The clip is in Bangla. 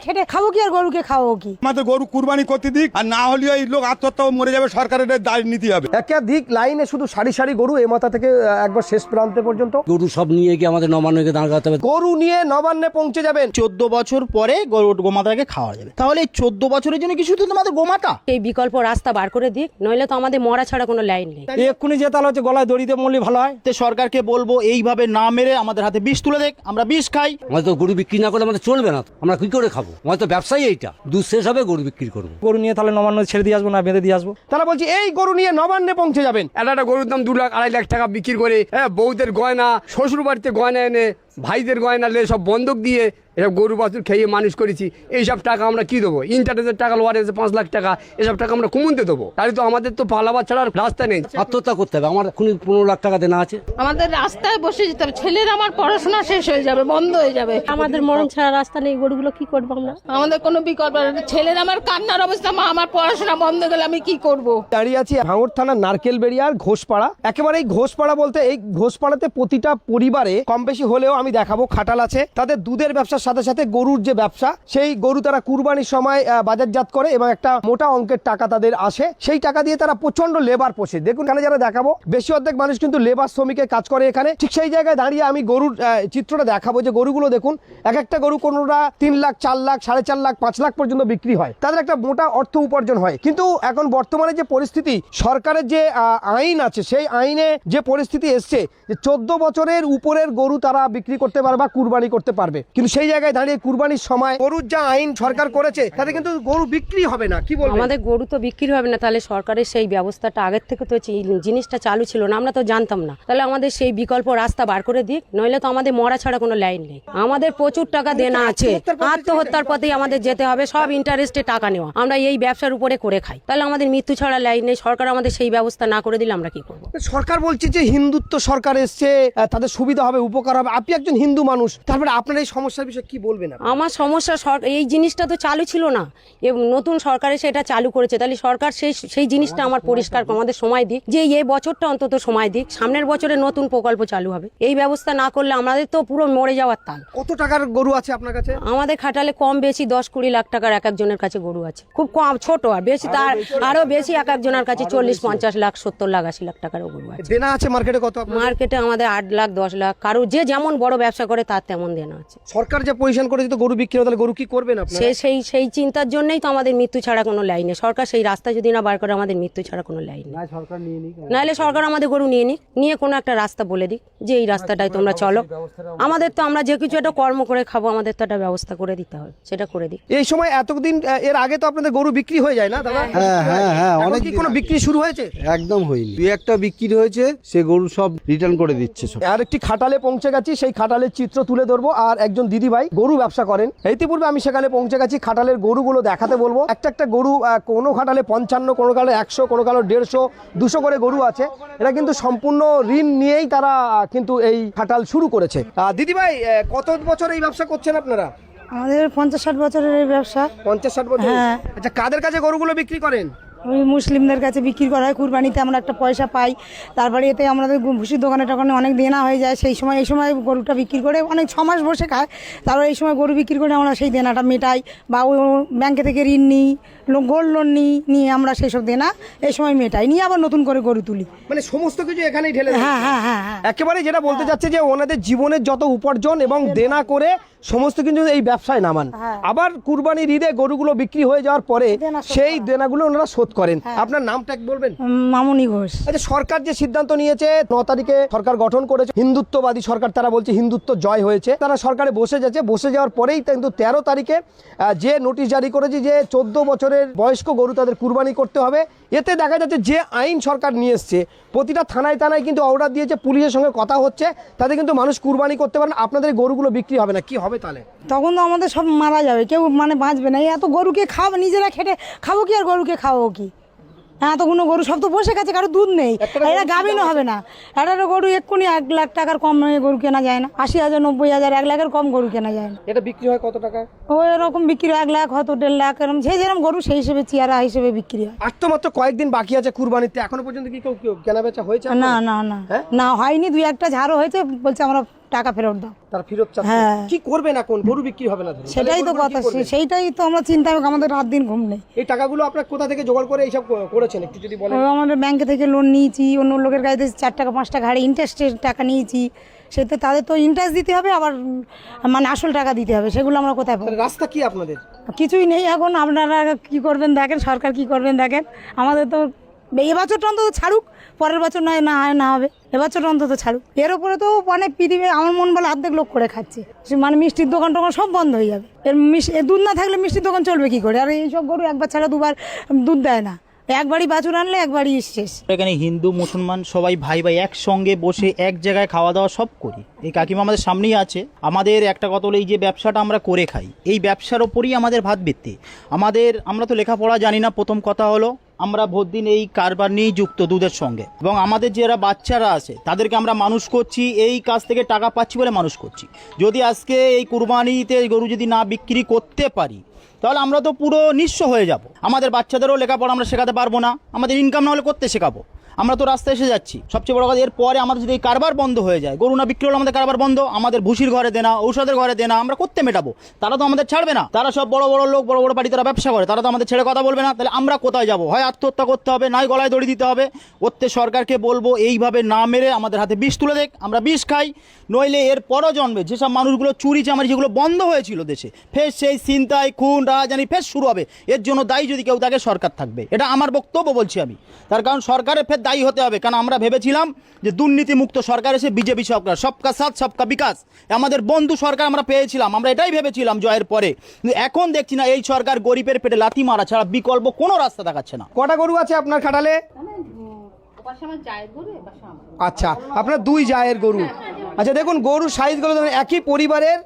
খেটে খাবো কি আর গরুকে খাবো কি? আমাদের গরু কুরবানি করতে দিক, আর না হলে এই লোক আত্মহত্যা মরে যাবে, সরকারের দায় নিতে হবে। একাধিক লাইনে শুধু সারি সারি গরু এ মাথা থেকে একবার শেষ প্রান্তে পর্যন্ত গরু সব নিয়ে গিয়ে আমাদের নবান্নে দাঁড় করাতে হবে। গরু নিয়ে নবান্নে পৌঁছে যাবেন। 14 বছর পরে গোমাতাকে খাওয়া যাবে। তাহলে এই 14 বছরের জন্য কি শুধু তোমাদের গোমাতা? এই বিকল্প রাস্তা বার করে দিক, নইলে তো আমাদের মরা ছাড়া কোনো লাইন নেই। এক্ষুনি যে তাহলে হচ্ছে গলায় দড়িতে মরলে ভালো হয়। তো সরকারকে বলবো এইভাবে না মেরে আমাদের হাতে বিষ তুলে দেখ, আমরা বিষ খাই। আমাদের তো গরু বিক্রি না করলে আমাদের চলবে না, আমরা কি করে খাবো? আমাদের তো ব্যবসায়ী এইটা, দুধ শেষ হবে গরু বিক্রি করবো। গরু নিয়ে তাহলে নবান্ন ছেড়ে দিয়ে আসবো না বেঁধে দিয়ে আসবো? তাহলে বলছি এই গরু নিয়ে নবান্নে পৌঁছে যাবেন। একটা গরুর দাম 2 লাখ 2.5 লাখ টাকা বিক্রি করে, বউদের গয়না, শ্বশুর বাড়িতে গয়না এনে, ভাইদের গয়না সব বন্ধক দিয়ে এসব গরু বাছুর খেয়ে মানুষ করেছি। এইসব টাকা আমরা কি দেবো? ইন্টারনেটের টাকা লোয়ার এসে 5 লাখ টাকা, এসব টাকা আমরা কমতে দেবো? তাহলে তো আমাদের তো পালাবার ছাড়ার রাস্তা নেই। আত্মহত্যা করতে হবে। আমার এখনই 15 লাখ টাকা দেনা আছে। আমাদের রাস্তায় বসে যেতে হবে, ছেলের আমার পড়াশোনা শেষ হয়ে যাবে, বন্ধ হয়ে যাবে। আমাদের মরণ ছাড়া রাস্তা নেই, গরুগুলো কি করবো আমরা? আমাদের কোনো বিকল্প নেই। ছেলের আমার কান্নার অবস্থা, মা আমার পড়াশোনা বন্ধ গেলে আমি কি করব? দাঁড়িয়ে আছি ভাঙড় থানার নারকেলবেড়িয়ার ঘোষপাড়া। একেবারে এই ঘোষপাড়া বলতে এই ঘোষপাড়াতে প্রতিটা পরিবারে কম বেশি হলেও আমি দেখাবো খাটাল আছে। তাদের দুধের ব্যবসার সাথে সাথে গরুর যে ব্যবসা, সেই গরু তারা কুরবানির সময় বাজারজাত করে এবং একটা মোটা অঙ্কের টাকা তাদের আসে। সেই টাকা দিয়ে তারা প্রচন্ড লেবার পোষে। দেখুন এখানে যারা দেখাবো বেশি অর্ধেক মানুষ কিন্তু লেবার শ্রমিকের কাজ করে এখানে। ঠিক সেই জায়গায় দাঁড়িয়ে আমি গরুর চিত্রটা দেখাবো যে গরুগুলো দেখুন, এক একটা গরু কোনোটা 3 লাখ 4 লাখ 4.5 লাখ 5 লাখ পর্যন্ত বিক্রি হয়। তাদের একটা মোটা অর্থ উপার্জন হয়। কিন্তু এখন বর্তমানে যে পরিস্থিতি, সরকারের যে আইন আছে, সেই আইনে যে পরিস্থিতি এসছে যে 14 বছরের উপরের গরু তারা বিক্রি করতে পারবে বা কুরবানি করতে পারবে। কিন্তু সেই জায়গায় দাঁড়িয়ে কুরবানির সময় গরুর যা আইন সরকার করেছে তাতে কিন্তু গরু বিক্রি হবে না। কি বলবো? আমাদের গরু তো বিক্রি হবে না। তাহলে সরকারের সেই ব্যবস্থাটা আগের থেকে তো জিনিসটা চালু ছিল না, আমরা তো জানতাম না। তাহলে আমাদের সেই বিকল্প রাস্তা বার করে দিক, নইলে তো আমাদের মরা ছাড়া কোনো লাইন নেই। আমাদের প্রচুর টাকা দেনা আছে, আত্মহত্যার পথেই আমাদের যেতে হবে। সব ইন্টারেস্টে টাকা নেওয়া, আমরা এই ব্যবসার উপরে করে খাই। তাহলে আমাদের মৃত্যু ছাড়া লাইন নেই। সরকার আমাদের সেই ব্যবস্থা না করে দিলে আমরা কি করবো? সরকার বলছে যে হিন্দুত্ব সরকার এসছে, তাদের সুবিধা হবে, উপকার হবে। আপনি একজন হিন্দু মানুষ, তারপরে আপনার এই সমস্যার বিষয়ে কি বলবেন? আমার সমস্যা, এই জিনিসটা তো চালু ছিল না, নতুন সরকার এসে এটা চালু করেছে। তাহলে সরকার সেই জিনিসটা আমার পরিষ্কার আমাদের সময় দিক, যে এই বছরটা অন্তত সময় দিক, সামনের বছরে নতুন প্রকল্প চালু হবে। এই ব্যবস্থা না করলে আমাদের তো পুরো মরে যাওয়ার তাল। কত টাকার গরু আছে আপনার কাছে? আমাদের খাটালে কম বেশি 10-20 লাখ টাকার এক একজনের কাছে গরু আছে। খুব কম, ছোট আর বেশি তার আরো বেশি এক একজনের কাছে 40-50 লাখ 70 লাখ 80 লাখ টাকারও গরু আছে। দেনা আছে মার্কেটে কত? মার্কেটে আমাদের 8 লাখ 10 লাখ, কারো যে যেমন বড় ব্যবসা করে তার তেমন দেনা আছে। সরকার যে পজিশন করেছে তো গরু বিক্রি হবে, তাহলে গরু কি করবেন আপনারা? সেই চিন্তার জন্যই তো আমাদের মৃত্যু ছাড়া কোনো লাইন নেই। সরকার সেই রাস্তা যদি না বার করে, আমাদের মৃত্যু ছাড়া কোনো লাইন নেই। নাহলে সরকার আমাদের গরু নিয়ে কোনো একটা রাস্তা বলে দিক যে এই রাস্তাটাই তোমরা চলো। আমাদের তো আমরা যে কিছু একটা কর্ম করে খাবো, আমাদের তো একটা ব্যবস্থা করে দিতে হবে, সেটা করে দিক। এই সময় এতদিন এর আগে তো আপনাদের গরু বিক্রি হয়ে যায় না দাদা? হ্যাঁ অনেক কি কোনো বিক্রি শুরু হয়েছে? একদম হয়নি, 2-1টা বিক্রি হয়েছে, সে গরু সব রিটার্ন করে দিচ্ছে সব। আর একটি খাটালে পৌঁছে গেছি, সেই খাটালের চিত্র তুলে ধরবো। আর একজন দিদি ভাই গরু ব্যবসা করেন, ইতিপূর্বে আমি সেখানে পৌঁছে গেছি। খাটালের গরুগুলো দেখাতে বলবো। একটা গরু, কোনো খাটালে 55, কোনো খাটালে 100, কোনো খাটালে 150, 200 করে গরু আছে। এটা কিন্তু সম্পূর্ণ ঋণ নিয়েই তারা কিন্তু এই খাটাল শুরু করেছে। দিদি ভাই, কত বছর এই ব্যবসা করছেন আপনারা? আমাদের 50-60 বছরের এই ব্যবসা। 50-60 বছর? হ্যাঁ। আচ্ছা, কাদের কাছে গরুগুলো বিক্রি করেন? ওই মুসলিমদের কাছে বিক্রি করা হয়, কুরবানিতে আমরা একটা পয়সা পাই। তারপরে এতে আমাদের ভুসির দোকানে টোকানে অনেক দেনা হয়ে যায়। সেই সময় এই সময় গরুটা বিক্রি করে অনেক 6 মাস বসে খায়। তারপরে এই সময় গরু বিক্রি করে আমরা সেই দেনাটা মেটাই, বা ওই ব্যাংকে থেকে ঋণ নিই, গোল্ড লোন নিয়ে আমরা সেই সব দেনা এই সময় মেটাই, নিয়ে আবার নতুন করে গরু তুলি। মানে সমস্ত কিছু এখানেই ঢেলে দেন? হ্যাঁ হ্যাঁ হ্যাঁ হ্যাঁ। একেবারে যেটা বলতে চাচ্ছে যে ওনাদের জীবনের যত উপার্জন এবং দেনা করে সমস্ত কিছু এই ব্যবসায় নামান। আবার কুরবানির ঈদে গরুগুলো বিক্রি হয়ে যাওয়ার পরে সেই দেনাগুলো ওনারা শোধ করেন। আপনার নামটা বলবেন? মামুনি ঘোষ। আচ্ছা, সরকার যে সিদ্ধান্ত নিয়েছে, 9 তারিখে সরকার গঠন করেছে, হিন্দুত্ববাদী সরকার, তারা বলছে হিন্দুত্ব জয় হয়েছে, তারা সরকারে বসে যাচ্ছে। বসে যাওয়ার পরেই কিন্তু 13 তারিখে যে নোটিশ জারি করেছে যে 14 বছরের বয়স্ক গরু তাদের কুরবানি করতে হবে। এতে দেখা যাচ্ছে যে আইন সরকার নিয়ে এসছে, প্রতিটা থানায় থানায় কিন্তু অর্ডার দিয়েছে, পুলিশের সঙ্গে কথা হচ্ছে, তাতে কিন্তু মানুষ কুরবানি করতে পারেন। আপনাদের গরুগুলো বিক্রি হবে না, কি হবে তাহলে? তখন তো আমাদের সব মারা যাবে, কেউ মানে বাঁচবে না। এত গরুকে খাবো, নিজেরা খেটে খাবো কি আর গরুকে খাবো কি? হ্যাঁ, তো কোনো গরু সব তো বসে গেছে, কারো দুধ নেই, এরা গাভিনও হবে না। একটা গরু এক্ষুনি 1 লাখ টাকার কম গরু কেনা যায় না। 80,000, 90,000, 1 লাখের কম গরু কেনা যায় না। এটা বিক্রি হয় কত টাকা? ওই এরকম বিক্রি 1 লাখ, হয়তো 1.5 লাখ, এরকম যে যেরকম গরু সেই হিসেবে চেয়ারা হিসেবে বিক্রি হয়। আর তো মাত্র কয়েকদিন বাকি আছে কুরবানিতে, এখনো পর্যন্ত কি কেউ কেনা বেচা হয়েছে? না না না না, হয়নি। 2-1টা ঝাড়ও হয়েছে, বলছে আমরা টাকা ফেরত দাও। তারা ফেরত চাচ্ছে। হ্যাঁ। কি করবেন এখন? গরু বিক্রি হবে না ধরুন। সেটাই তো তাহলে গরুগুলো কথা, কি করবেন? সেইটাই তো আমরা চিন্তা, আমাদের রাত দিন ঘুম নেই। এই টাকাগুলো আপনার কোথা থেকে জোগাড় করে এইসব করেছেন একটু যদি বলেন। আমাদের ব্যাংকে থেকে লোন নিয়েছি, অন্য লোকের কাছে 4 টাকা 5 টাকা হারে ইন্টারেস্টের টাকা নিয়েছি, সেতে তাদের তো ইন্টারেস্ট দিতে হবে, আবার মানে আসল টাকা দিতে হবে, সেগুলো আমরা কোথায় পাবো? তাহলে রাস্তা কি আপনাদের? কিছুই নেই এখন। আপনারা কি করবেন দেখেন, সরকার কি করবেন দেখেন। আমাদের তো এবছরটা অন্তত ছাড়ুক, পরের বছর নয় না হয় না হবে, এবছর অন্তত ছাড়ুক। এর উপরে তো মানে পৃথিবী আমার মন বলে অর্ধেক লোক করে খাচ্ছে, মানে মিষ্টির দোকান টোকান সব বন্ধ হয়ে যাবে। এর দুধ না থাকলে মিষ্টির দোকান চলবে কি করে? আর এইসব গরু একবার ছাড়া দুবার দুধ দেয় না, একবারই বাছুর আনলে একবারই শেষ। এখানে হিন্দু মুসলমান সবাই ভাই ভাই একসঙ্গে বসে এক জায়গায় খাওয়া দাওয়া সব করি। এই কাকিমা আমাদের সামনেই আছে। আমাদের একটা কথা হলো, এই যে ব্যবসাটা আমরা করে খাই, এই ব্যবসার ওপরই আমাদের ভাত ভিত্তি। আমরা তো লেখাপড়া জানি না, প্রথম কথা হলো আমরা ভোট দিন এই কারবার নিয়েই যুক্ত দুধের সঙ্গে, এবং আমাদের যারা বাচ্চারা আছে তাদেরকে আমরা মানুষ করছি, এই কাজ থেকে টাকা পাচ্ছি বলে মানুষ করছি। যদি আজকে এই কুরবানিতে গরু যদি না বিক্রি করতে পারি, তাহলে আমরা তো পুরো নিঃস্ব হয়ে যাব। আমাদের বাচ্চাদেরও লেখাপড়া আমরা শেখাতে পারবো না, আমাদের ইনকাম না হলে করতে শেখাবো? আমরা তো রাস্তায় এসে যাচ্ছি। সবচেয়ে বড় কথা, এরপরে আমাদের যদি এই কারবার বন্ধ হয়ে যায়, গরু না বিক্রি হলে আমাদের কারবার বন্ধ, আমাদের ভুসির ঘরে দেনা, ঔষধের ঘরে দেনা, আমরা করতে মেটাবো? তারা তো আমাদের ছাড়বে না। তারা সব বড় বড় লোক, বড় বড় বাড়ি, তারা ব্যবসা করে, তারা তো আমাদের ছেড়ে কথা বলবে না। তাহলে আমরা কোথায় যাব? হয় আত্মহত্যা করতে হবে, নয় গলায় দড়ি দিতে হবে। ওতে সরকারকে বলবো এইভাবে না মেরে আমাদের হাতে বিষ তুলে দেখ, আমরা বিষ খাই। নইলে এর পরও জন্মে যেসব মানুষগুলো চুরি চামারি যেগুলো বন্ধ হয়েছিল দেশে, ফের সেই ছিনতাই খুন রাহাজানি ফের শুরু হবে। এর জন্য দায়ী যদি কেউ থাকে, সরকার থাকবে। এটা আমার বক্তব্য বলছি আমি। তার কারণ সরকারের ফের দায়ী হতে হবে। কারণ আমরা ভেবেছিলাম যে দুর্নীতিমুক্ত সরকার এসে বিজেপি সরকার, সবকা সাথ সবকা বিকাশ, আমাদের বন্ধু সরকার আমরা পেয়েছিলাম, আমরা এটাই ভেবেছিলাম জয়ের পরে। কিন্তু এখন দেখছি না, এই সরকার গরিবের পেটে লাথি মারা ছাড়া বিকল্প কোনো রাস্তা দেখাচ্ছে না। কটা গরু আছে আপনার খাটালে? আচ্ছা, আপনার 2 জায়ের গরু। আচ্ছা দেখুন, গরুর সাইজগুলো একই পরিবারের